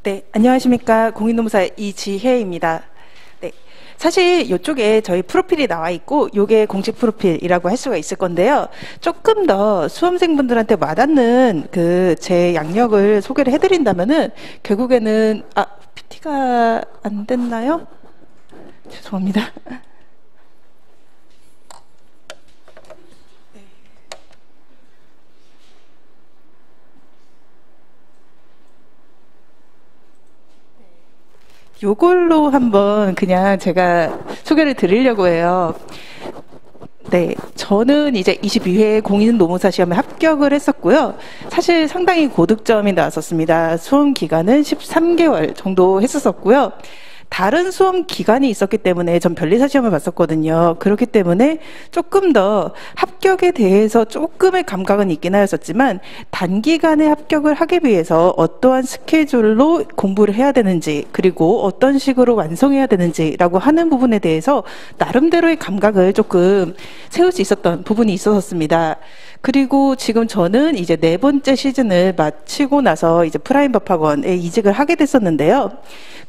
네, 안녕하십니까. 공인노무사 이지혜입니다. 네, 사실 이쪽에 저희 프로필이 나와 있고 요게 공식 프로필이라고 할 수가 있을 건데요. 조금 더 수험생분들한테 와닿는 그 제 양력을 소개를 해드린다면은 결국에는 PT가 안 됐나요? 죄송합니다. 요걸로 한번 그냥 제가 소개를 드리려고 해요. 네, 저는 이제 22회 공인노무사 시험에 합격을 했었고요. 사실 상당히 고득점이 나왔었습니다. 수험 기간은 13개월 정도 했었고요. 다른 수험 기간이 있었기 때문에 전 변리사 시험을 봤었거든요. 그렇기 때문에 조금 더 합격에 대해서 조금의 감각은 있긴 하였었지만 단기간에 합격을 하기 위해서 어떠한 스케줄로 공부를 해야 되는지 그리고 어떤 식으로 완성해야 되는지라고 하는 부분에 대해서 나름대로의 감각을 조금 세울 수 있었던 부분이 있었습니다. 그리고 지금 저는 이제 4번째 시즌을 마치고 나서 이제 프라임법학원에 이직을 하게 됐었는데요.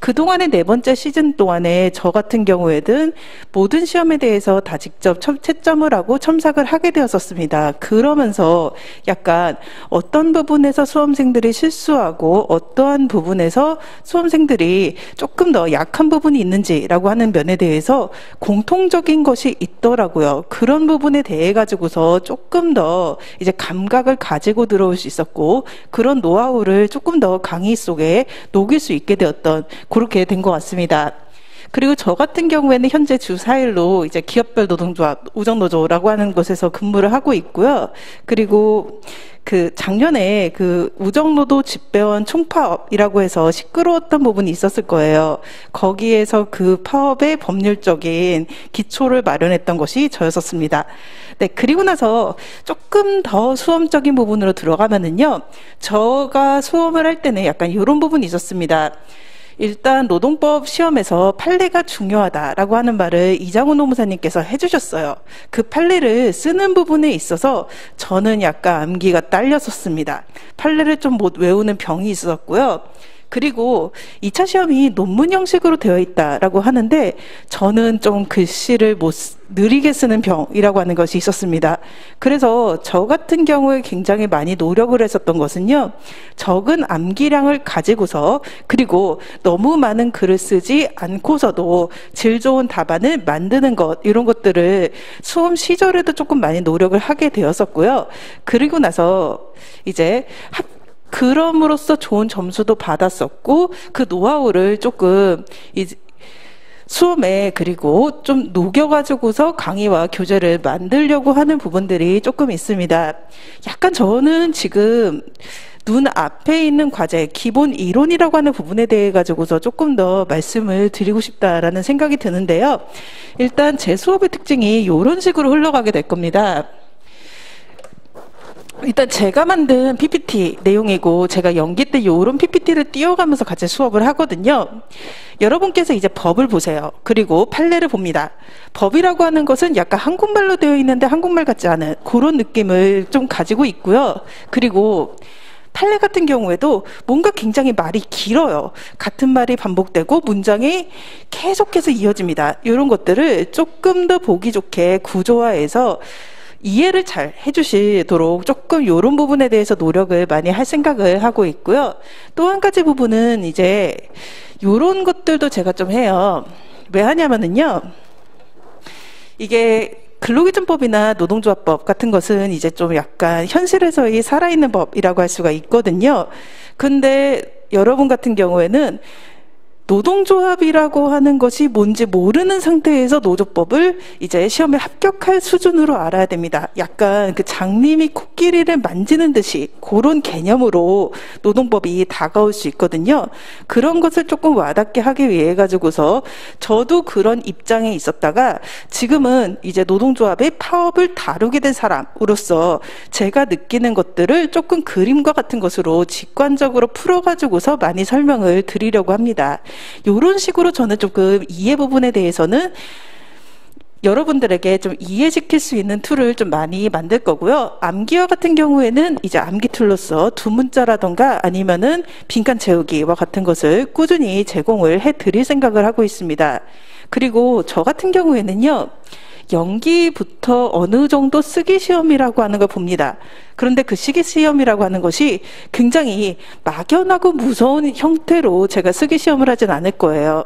그동안의 4번째 시즌 동안에 저 같은 경우에는 모든 시험에 대해서 다 직접 채점을 하고 첨삭을 하게 되었었습니다. 그러면서 약간 어떤 부분에서 수험생들이 실수하고 어떠한 부분에서 수험생들이 조금 더 약한 부분이 있는지라고 하는 면에 대해서 공통적인 것이 있더라고요. 그런 부분에 대해 가지고서 조금 더 이제 감각을 가지고 들어올 수 있었고 그런 노하우를 조금 더 강의 속에 녹일 수 있게 되었던 그렇게 된 것 같습니다. 그리고 저 같은 경우에는 현재 주 4일로 이제 기업별 노동조합 우정노조라고 하는 곳에서 근무를 하고 있고요. 그리고 그 작년에 그 우정노조 집배원 총파업이라고 해서 시끄러웠던 부분이 있었을 거예요. 거기에서 그 파업의 법률적인 기초를 마련했던 것이 저였었습니다. 네, 그리고 나서 조금 더 수험적인 부분으로 들어가면은요, 저가 수험을 할 때는 약간 이런 부분이 있었습니다. 일단 노동법 시험에서 판례가 중요하다라고 하는 말을 이장훈 노무사님께서 해주셨어요. 그 판례를 쓰는 부분에 있어서 저는 약간 암기가 딸렸었습니다. 판례를 좀 못 외우는 병이 있었고요. 그리고 2차 시험이 논문 형식으로 되어 있다라고 하는데 저는 좀 글씨를 느리게 쓰는 병이라고 하는 것이 있었습니다. 그래서 저 같은 경우에 굉장히 많이 노력을 했었던 것은요. 적은 암기량을 가지고서 그리고 너무 많은 글을 쓰지 않고서도 질 좋은 답안을 만드는 것 이런 것들을 수험 시절에도 조금 많이 노력을 하게 되었었고요. 그리고 나서 이제 그럼으로써 좋은 점수도 받았었고 그 노하우를 조금 수험에 그리고 좀 녹여가지고서 강의와 교재를 만들려고 하는 부분들이 조금 있습니다. 약간 저는 지금 눈앞에 있는 과제, 기본 이론이라고 하는 부분에 대해 가지고서 조금 더 말씀을 드리고 싶다라는 생각이 드는데요. 일단 제 수업의 특징이 이런 식으로 흘러가게 될 겁니다. 일단 제가 만든 PPT 내용이고 제가 연기 때 이런 PPT를 띄워가면서 같이 수업을 하거든요. 여러분께서 이제 법을 보세요. 그리고 판례를 봅니다. 법이라고 하는 것은 약간 한국말로 되어 있는데 한국말 같지 않은 그런 느낌을 좀 가지고 있고요. 그리고 판례 같은 경우에도 뭔가 굉장히 말이 길어요. 같은 말이 반복되고 문장이 계속해서 이어집니다. 이런 것들을 조금 더 보기 좋게 구조화해서 이해를 잘 해주시도록 조금 이런 부분에 대해서 노력을 많이 할 생각을 하고 있고요. 또 한 가지 부분은 이제 이런 것들도 제가 좀 해요. 왜 하냐면은요. 이게 근로기준법이나 노동조합법 같은 것은 이제 좀 약간 현실에서의 살아있는 법이라고 할 수가 있거든요. 근데 여러분 같은 경우에는 노동조합이라고 하는 것이 뭔지 모르는 상태에서 노조법을 이제 시험에 합격할 수준으로 알아야 됩니다. 약간 그 장님이 코끼리를 만지는 듯이 그런 개념으로 노동법이 다가올 수 있거든요. 그런 것을 조금 와닿게 하기 위해 가지고서 저도 그런 입장에 있었다가 지금은 이제 노동조합의 파업을 다루게 된 사람으로서 제가 느끼는 것들을 조금 그림과 같은 것으로 직관적으로 풀어가지고서 많이 설명을 드리려고 합니다. 이런 식으로 저는 조금 이해 부분에 대해서는 여러분들에게 좀 이해시킬 수 있는 툴을 좀 많이 만들 거고요. 암기와 같은 경우에는 이제 암기 툴로서 두 문자라던가 아니면은 빈칸 채우기와 같은 것을 꾸준히 제공을 해 드릴 생각을 하고 있습니다. 그리고 저 같은 경우에는요, 연기부터 어느 정도 쓰기 시험이라고 하는 걸 봅니다. 그런데 그 쓰기 시험이라고 하는 것이 굉장히 막연하고 무서운 형태로 제가 쓰기 시험을 하진 않을 거예요.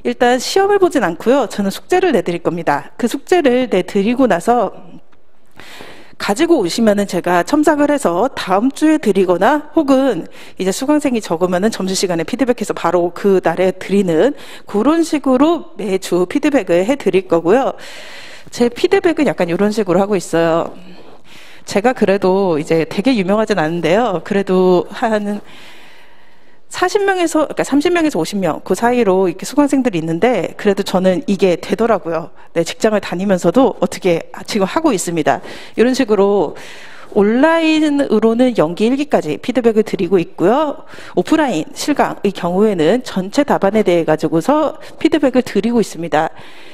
일단 시험을 보진 않고요. 저는 숙제를 내드릴 겁니다. 그 숙제를 내드리고 나서 가지고 오시면은 제가 첨삭을 해서 다음 주에 드리거나 혹은 이제 수강생이 적으면은 점심시간에 피드백해서 바로 그 날에 드리는 그런 식으로 매주 피드백을 해 드릴 거고요. 제 피드백은 약간 이런 식으로 하고 있어요. 제가 그래도 이제 되게 유명하진 않은데요. 그래도 한 40명에서, 그러니까 30명에서 50명 그 사이로 이렇게 수강생들이 있는데 그래도 저는 이게 되더라고요. 네, 직장을 다니면서도 어떻게 지금 하고 있습니다. 이런 식으로 온라인으로는 연기 1기까지 피드백을 드리고 있고요. 오프라인 실강의 경우에는 전체 답안에 대해 가지고서 피드백을 드리고 있습니다.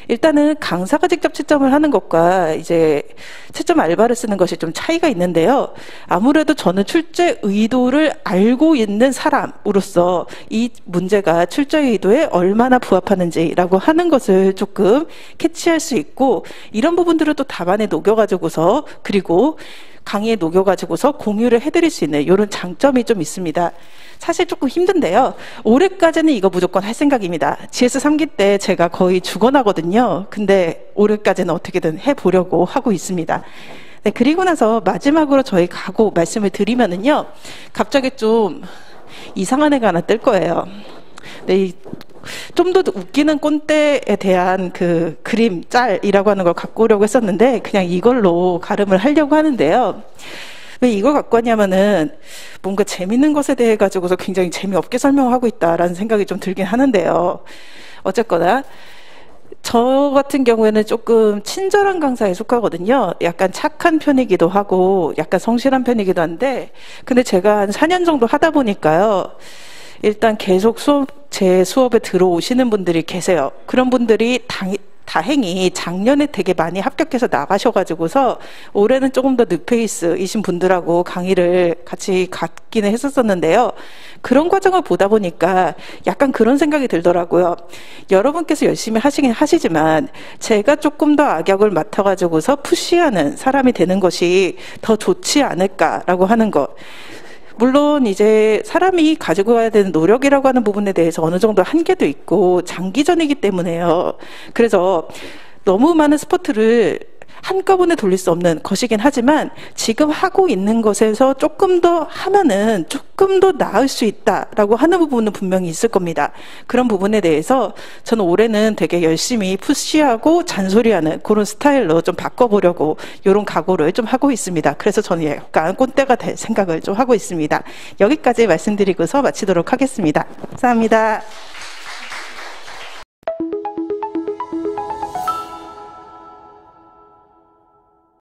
일단은 강사가 직접 채점을 하는 것과 이제 채점 알바를 쓰는 것이 좀 차이가 있는데요. 아무래도 저는 출제 의도를 알고 있는 사람으로서 이 문제가 출제 의도에 얼마나 부합하는지라고 하는 것을 조금 캐치할 수 있고, 이런 부분들을 또 답안에 녹여가지고서 그리고 강의에 녹여가지고서 공유를 해드릴 수 있는 이런 장점이 좀 있습니다. 사실 조금 힘든데요. 올해까지는 이거 무조건 할 생각입니다. GS 3기 때 제가 거의 죽어나거든요. 근데 올해까지는 어떻게든 해보려고 하고 있습니다. 네, 그리고 나서 마지막으로 저희 각오 말씀을 드리면은요, 갑자기 좀 이상한 애가 하나 뜰 거예요. 네, 좀 더 웃기는 꼰대에 대한 그 그림 짤이라고 하는 걸 갖고 오려고 했었는데 그냥 이걸로 가름을 하려고 하는데요. 왜 이걸 갖고 왔냐면은 뭔가 재밌는 것에 대해 가지고서 굉장히 재미없게 설명하고 있다라는 생각이 좀 들긴 하는데요. 어쨌거나 저 같은 경우에는 조금 친절한 강사에 속하거든요. 약간 착한 편이기도 하고 약간 성실한 편이기도 한데, 근데 제가 한 4년 정도 하다 보니까요, 일단 계속 제 수업에 들어오시는 분들이 계세요. 그런 분들이 다행히 작년에 되게 많이 합격해서 나가셔가지고서 올해는 조금 더 뉴페이스이신 분들하고 강의를 같이 갖기는 했었었는데요. 그런 과정을 보다 보니까 약간 그런 생각이 들더라고요. 여러분께서 열심히 하시긴 하시지만 제가 조금 더 악역을 맡아가지고서 푸시하는 사람이 되는 것이 더 좋지 않을까라고 하는 것. 물론 이제 사람이 가지고 가야 되는 노력이라고 하는 부분에 대해서 어느 정도 한계도 있고 장기전이기 때문에요. 그래서 너무 많은 스포트를 한꺼번에 돌릴 수 없는 것이긴 하지만 지금 하고 있는 것에서 조금 더 하면은 조금 더 나을 수 있다라고 하는 부분은 분명히 있을 겁니다. 그런 부분에 대해서 저는 올해는 되게 열심히 푸시하고 잔소리하는 그런 스타일로 좀 바꿔보려고 이런 각오를 좀 하고 있습니다. 그래서 저는 약간 꼰대가 될 생각을 좀 하고 있습니다. 여기까지 말씀드리고서 마치도록 하겠습니다. 감사합니다.